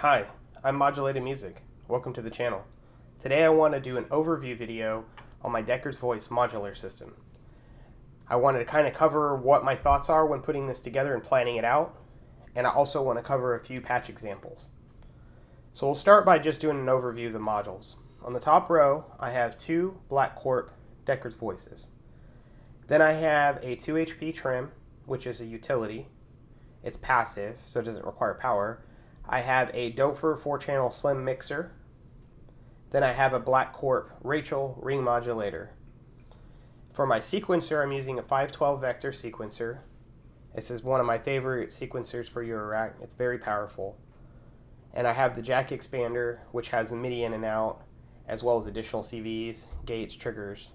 Hi, I'm Modulated Music. Welcome to the channel. Today I want to do an overview video on my Deckard's Voice modular system. I wanted to kind of cover what my thoughts are when putting this together and planning it out, and I also want to cover a few patch examples. So we'll start by just doing an overview of the modules. On the top row, I have two Black Corp Deckard's Voices. Then I have a 2 HP trim, which is a utility. It's passive, so it doesn't require power. I have a Dofer 4-channel slim mixer. Then I have a Black Corp Rachael ring modulator. For my sequencer, I'm using a 512 vector sequencer. This is one of my favorite sequencers for Eurorack. It's very powerful. And I have the jack expander, which has the MIDI in and out, as well as additional CVs, gates, triggers.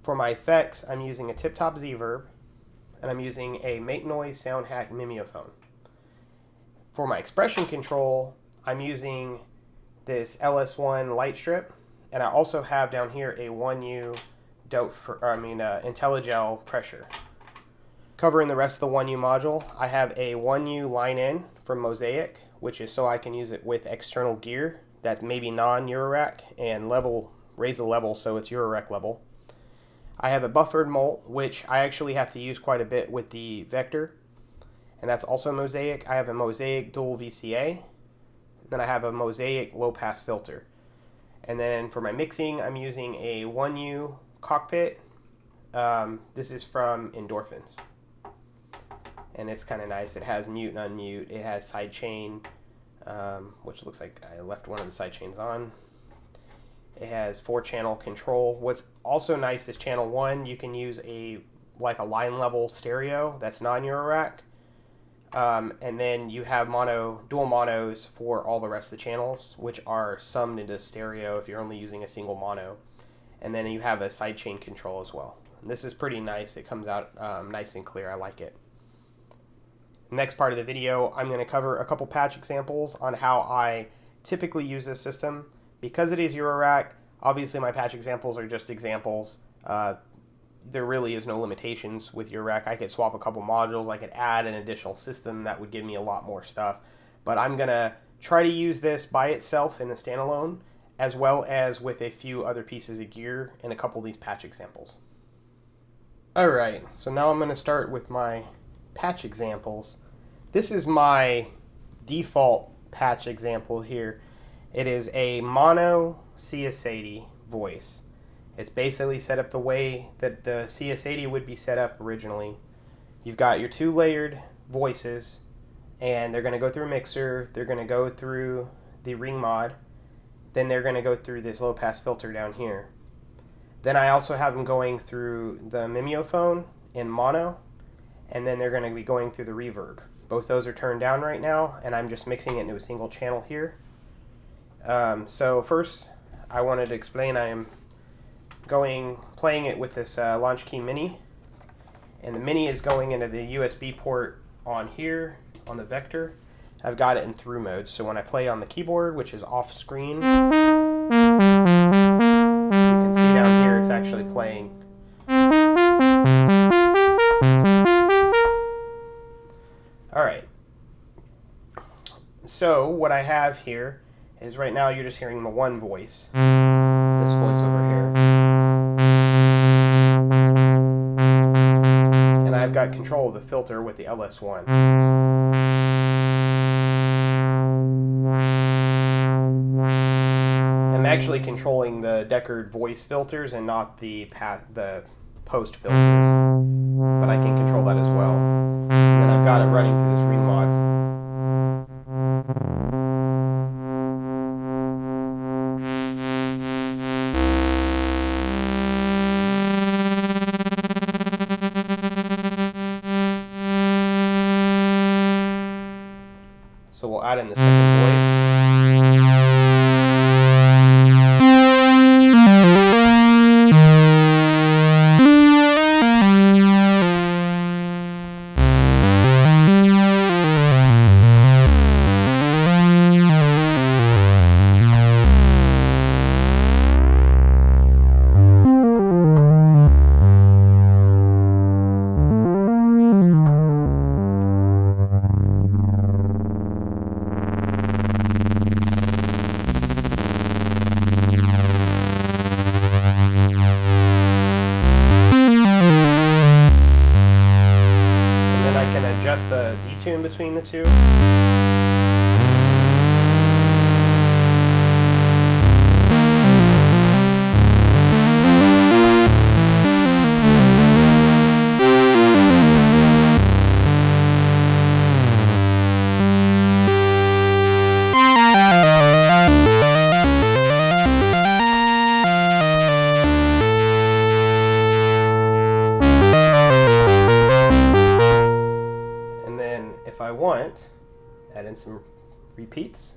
For my effects, I'm using a tip-top Z-verb, and I'm using a Make Noise Sound Hack Mimeophon. For my expression control, I'm using this LS1 light strip, and I also have down here a 1U IntelliGel pressure. Covering the rest of the 1U module, I have a 1U line in from Mosaic, which is so I can use it with external gear that's maybe non-Eurorack and raise the level so it's Eurorack level. I have a buffered mult, which I actually have to use quite a bit with the Vector, and that's also Mosaic. I have a Mosaic dual VCA, then I have a Mosaic low pass filter. And then for my mixing, I'm using a 1U cockpit. This is from Endorphins, and it's kind of nice. It has mute and unmute. It has sidechain, which looks like I left one of the sidechains on. It has 4-channel control. What's also nice is channel 1, you can use a line level stereo that's non-Eurorack. And then you have dual monos for all the rest of the channels, which are summed into stereo if you're only using a single mono. And then you have a sidechain control as well. And this is pretty nice. It comes out nice and clear. I like it. Next part of the video, I'm going to cover a couple patch examples on how I typically use this system. Because it is Eurorack, obviously my patch examples are just examples. There really is no limitations with Eurorack. I could swap a couple modules. I could add an additional system that would give me a lot more stuff. But I'm going to try to use this by itself in the standalone, as well as with a few other pieces of gear in a couple of these patch examples. Alright, so now I'm going to start with my patch examples. This is my default patch example here. It is a mono CS80 voice. It's basically set up the way that the CS80 would be set up originally. You've got your two layered voices, and they're going to go through a mixer, they're going to go through the ring mod, then they're going to go through this low pass filter down here. Then I also have them going through the Mimeophon in mono, and then they're going to be going through the reverb. Both those are turned down right now, and I'm just mixing it into a single channel here. So first, I wanted to explain I am playing it with this Launch Key Mini, and the Mini is going into the USB port on here on the Vector. I've got it in through mode, so when I play on the keyboard, which is off screen, you can see down here it's actually playing. Alright, so what I have here is right now you're just hearing the one voice, this voice over here. And I've got control of the filter with the LS1. I'm actually controlling the Deckard voice filters and not the post filter, but I can control that as well. And then I've got it running through this ring mod. So we'll add in the second voice. tune between the two. If I want, add in some repeats.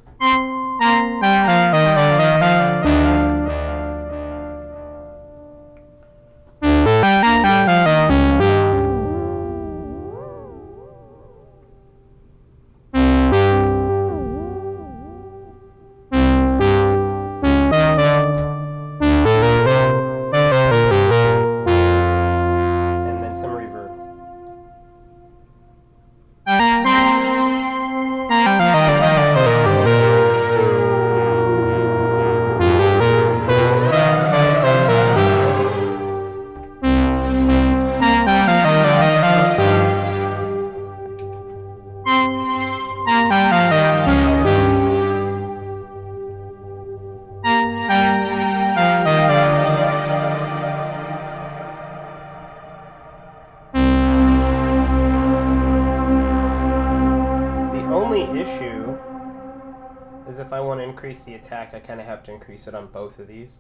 Issue is if I want to increase the attack, I kind of have to increase it on both of these.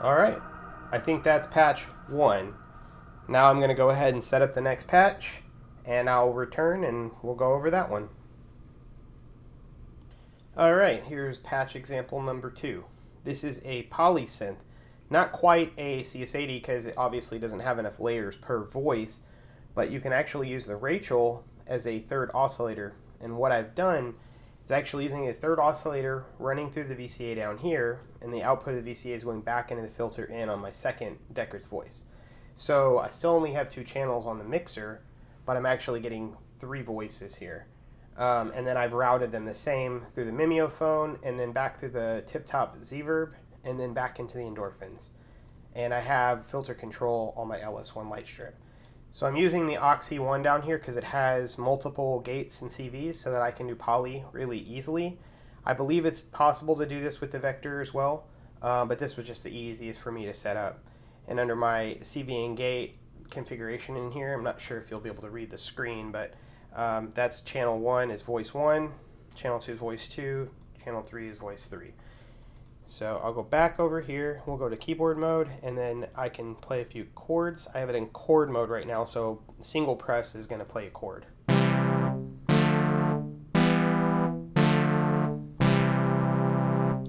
Alright, I think that's patch 1. Now I'm going to go ahead and set up the next patch, and I'll return and we'll go over that one. Alright, here's patch example number 2. This is a poly synth. Not quite a CS80 because it obviously doesn't have enough layers per voice, but you can actually use the Rachael as a third oscillator. And what I've done is actually using a third oscillator running through the VCA down here, and the output of the VCA is going back into the filter in on my second Deckard's voice. So I still only have 2 channels on the mixer, but I'm actually getting 3 voices here. And then I've routed them the same through the Mimeophon, and then back through the tip-top Z-verb, and then back into the endorphins. And I have filter control on my LS1 light strip. So I'm using the Oxy 1 down here because it has multiple gates and CVs so that I can do poly really easily. I believe it's possible to do this with the Vector as well, but this was just the easiest for me to set up. And under my CV and gate configuration in here, I'm not sure if you'll be able to read the screen, but that's channel 1 is voice 1, channel 2 is voice 2, channel 3 is voice 3. So I'll go back over here, we'll go to keyboard mode, and then I can play a few chords. I have it in chord mode right now, so single press is going to play a chord.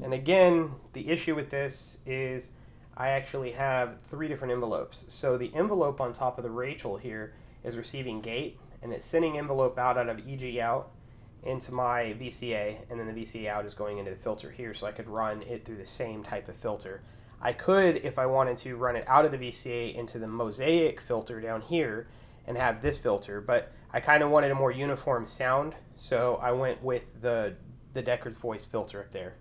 And again, the issue with this is I actually have 3 different envelopes. So the envelope on top of the Rachael here is receiving gate, and it's sending envelope out of EG out into my VCA, and then the VCA out is going into the filter here, so I could run it through the same type of filter. I could, if I wanted to, run it out of the VCA into the Mosaic filter down here and have this filter, but I kind of wanted a more uniform sound, so I went with the Deckard's voice filter up there.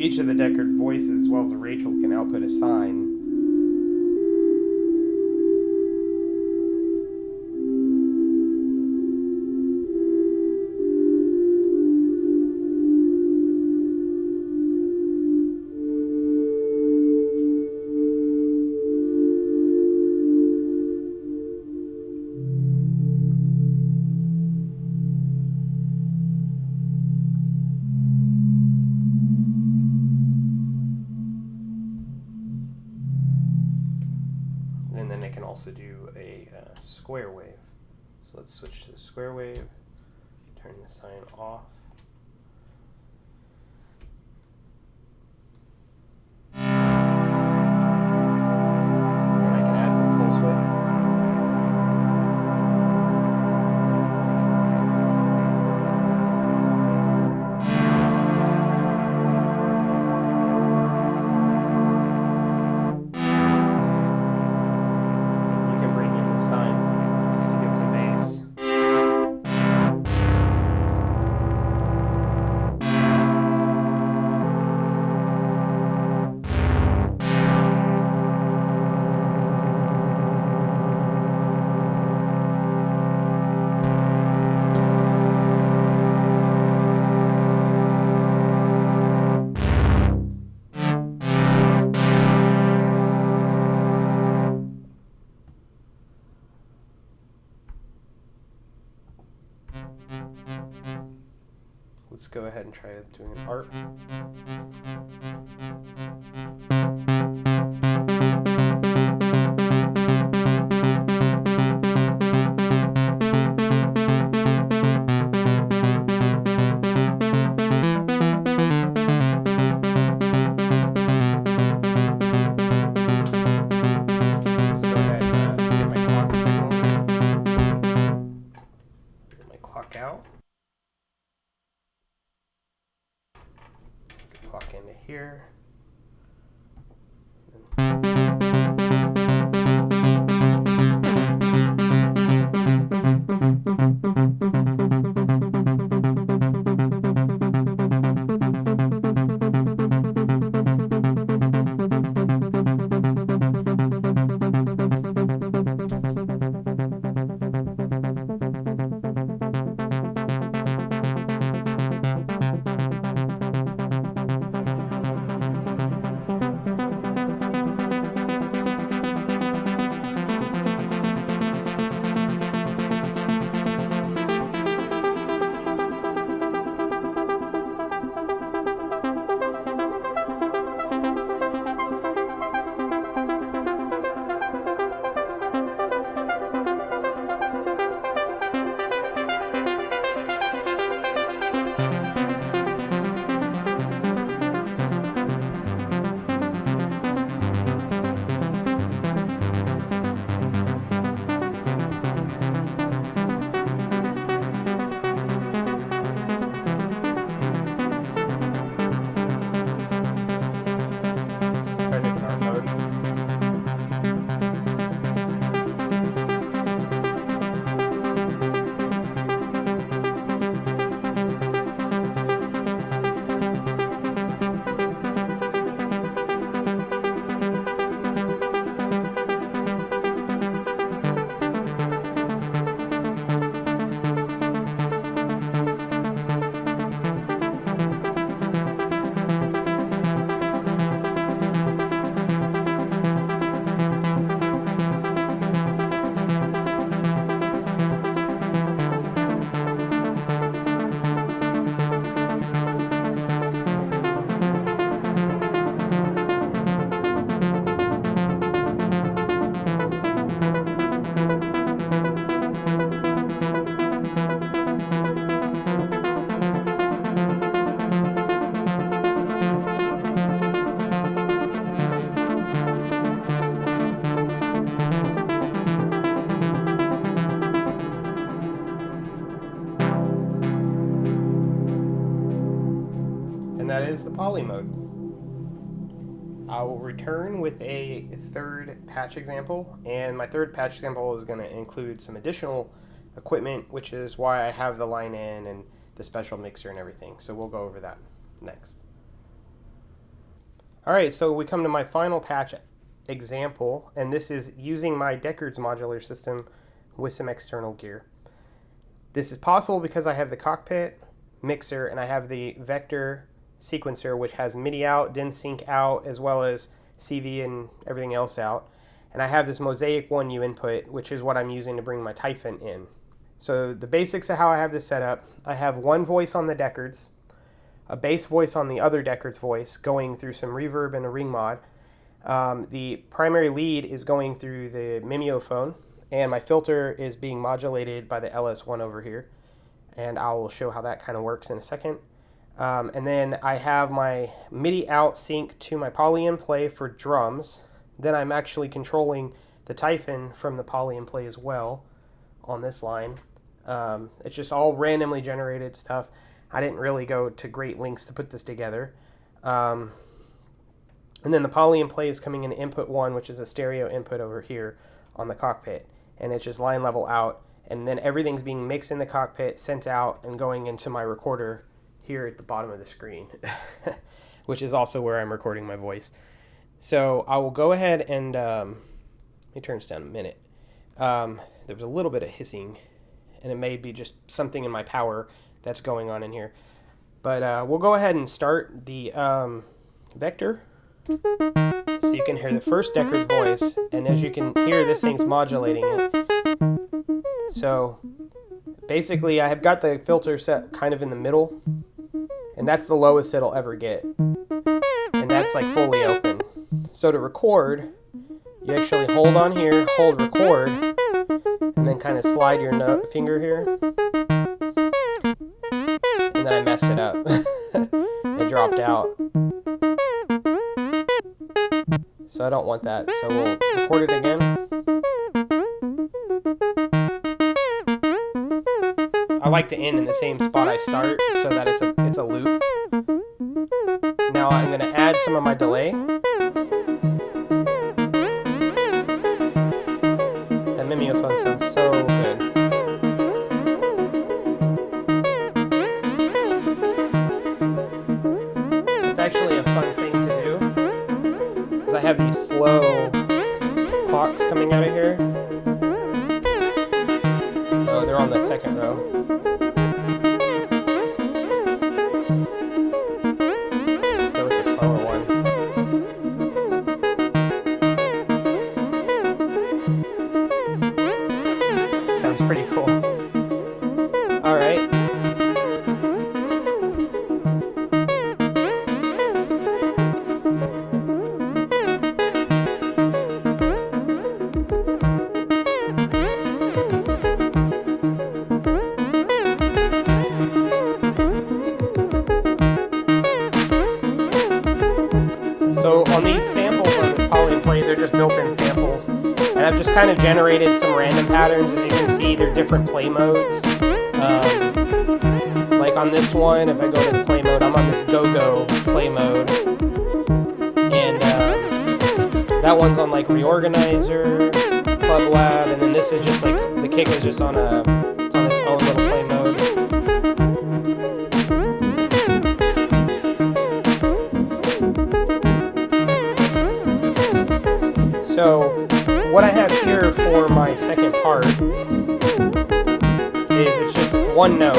each of the Deckard voices, as well as the Rachael, can output a sine. And then it can also do a square wave. So let's switch to the square wave, turn the sine off. And I can add some pulse width. Let's go ahead and try doing an art. Clock into here. And that is the poly mode. I will return with a third patch example, and my third patch example is going to include some additional equipment, which is why I have the line in and the special mixer and everything. So we'll go over that next. Alright, so we come to my final patch example, and this is using my Deckard's modular system with some external gear. This is possible because I have the cockpit mixer and I have the vector sequencer, which has MIDI out, DIN sync out, as well as CV and everything else out. And I have this Mosaic 1U input, which is what I'm using to bring my Typhon in. So the basics of how I have this set up: I have one voice on the Deckard's, a bass voice on the other Deckard's voice going through some reverb and a ring mod. The primary lead is going through the Mimeophon, and my filter is being modulated by the LS1 over here. And I will show how that kind of works in a second. And then I have my MIDI out sync to my poly in play for drums. Then I'm actually controlling the Typhon from the poly in play as well on this line. It's just all randomly generated stuff. I didn't really go to great lengths to put this together. And then the poly in play is coming in input 1, which is a stereo input over here on the cockpit. And it's just line level out. And then everything's being mixed in the cockpit, sent out, and going into my recorder here at the bottom of the screen, which is also where I'm recording my voice. So I will go ahead and, let me turn this down a minute. There was a little bit of hissing, and it may be just something in my power that's going on in here. But we'll go ahead and start the vector. So you can hear the first Deckard's voice, and as you can hear, this thing's modulating it. So basically I have got the filter set kind of in the middle, and that's the lowest it'll ever get. And that's like fully open. So to record, you actually hold on here, hold record, and then kind of slide your finger here. And then I messed it up. It dropped out. So I don't want that. So we'll record it again. I like to end in the same spot I start so that it's a loop. Now I'm going to add some of my delay. That Mimeophon sounds so good. It's actually a fun thing to do, because I have these slow clocks coming out of here. Oh, they're on the second row. Pretty cool. All right. So on these samples on this poly play, they're just built-in samples. And I've just kind of generated some random patterns. As you can see, they're different play modes. Like on this one, if I go to the play mode, I'm on this go-go play mode. And that one's on like Reorganizer, Club Lab, and then this is just like, the kick is just on it's on its own little play mode. So what I have here for my second part is it's just one note,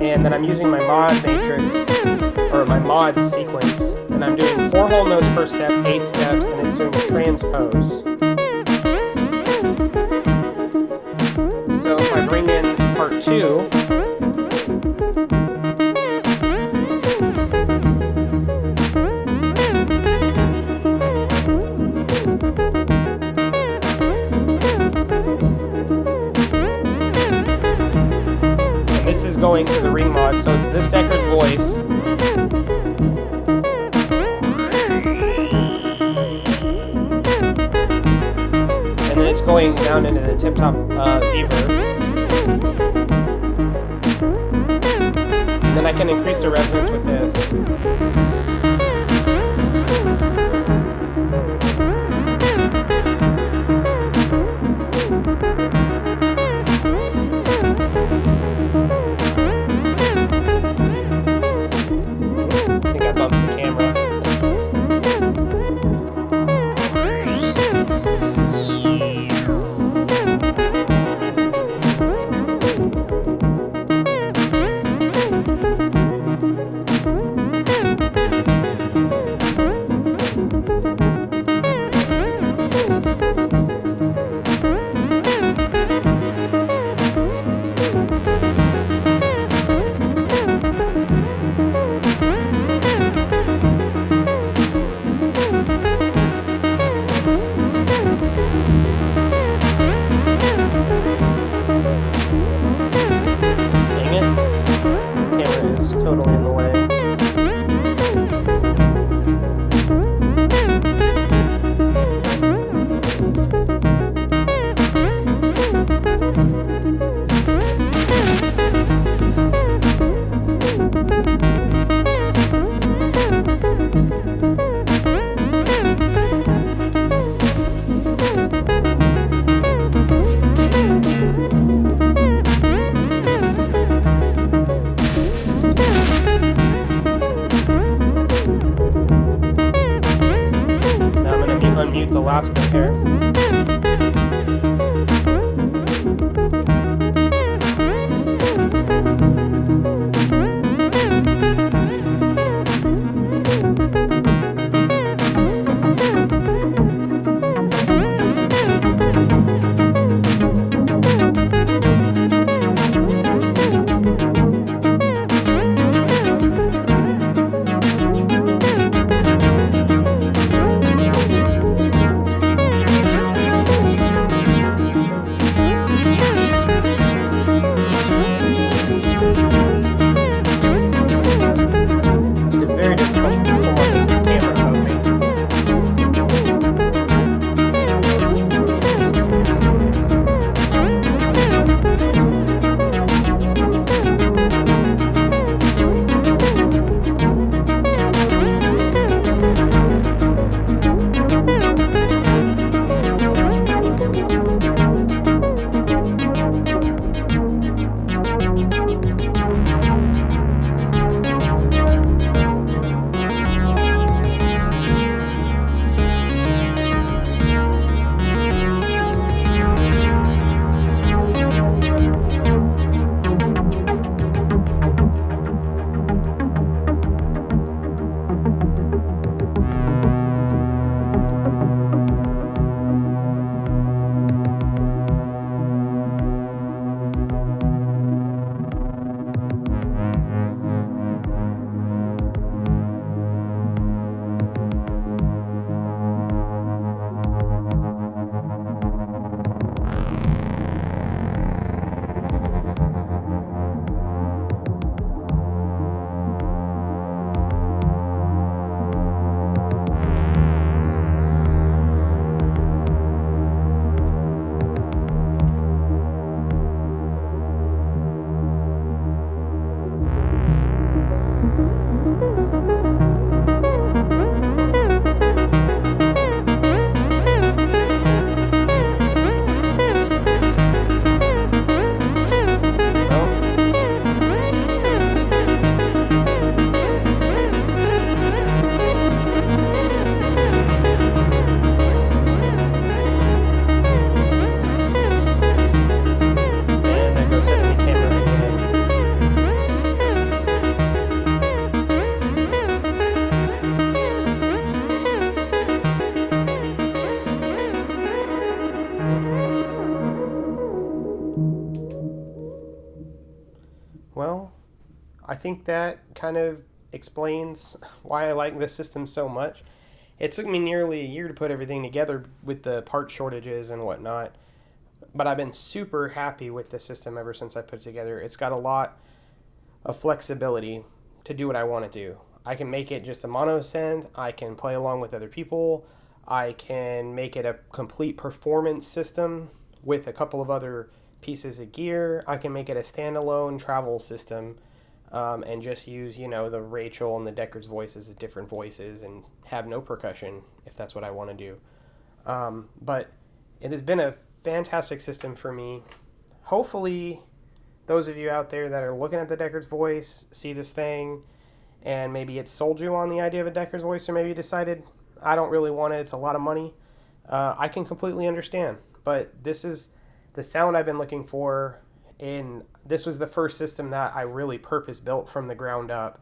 and then I'm using my mod matrix, or my mod sequence, and I'm doing 4 whole notes per step, 8 steps, and it's doing a transpose. So if I bring in part 2, this is going to the ring mod, so it's this Deckard's voice. And then it's going down into the tip-top Z-verb. And then I can increase the resonance with this. I think I bumped the camera. Totally in the way. Unmute the last bit here. Well, I think that kind of explains why I like this system so much. It took me nearly a year to put everything together with the part shortages and whatnot, but I've been super happy with the system ever since I put it together. It's got a lot of flexibility to do what I want to do. I can make it just a mono synth. I can play along with other people. I can make it a complete performance system with a couple of other pieces of gear. I can make it a standalone travel system and just use, the Rachael and the Deckard's voices as different voices and have no percussion if that's what I want to do. But it has been a fantastic system for me. Hopefully, those of you out there that are looking at the Deckard's voice see this thing and maybe it sold you on the idea of a Deckard's voice, or maybe you decided, I don't really want it, it's a lot of money. I can completely understand, but this is the sound I've been looking for, and this was the first system that I really purpose-built from the ground up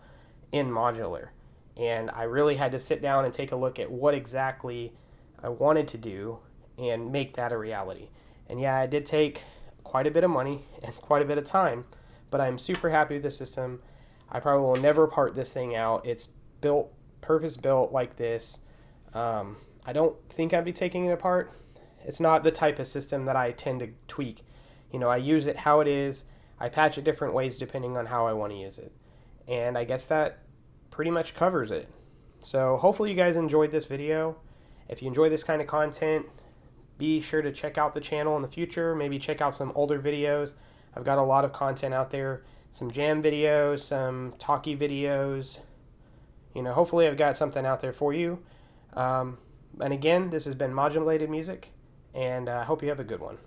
in Modular. And I really had to sit down and take a look at what exactly I wanted to do and make that a reality. And yeah, it did take quite a bit of money and quite a bit of time, but I'm super happy with the system. I probably will never part this thing out. It's built, purpose built like this. I don't think I'd be taking it apart. It's not the type of system that I tend to tweak. You know, I use it how it is. I patch it different ways depending on how I want to use it. And I guess that pretty much covers it. So hopefully you guys enjoyed this video. If you enjoy this kind of content, be sure to check out the channel in the future. Maybe check out some older videos. I've got a lot of content out there. Some jam videos, some talkie videos. You know, hopefully I've got something out there for you. And again, this has been Modulated Music, and I hope you have a good one.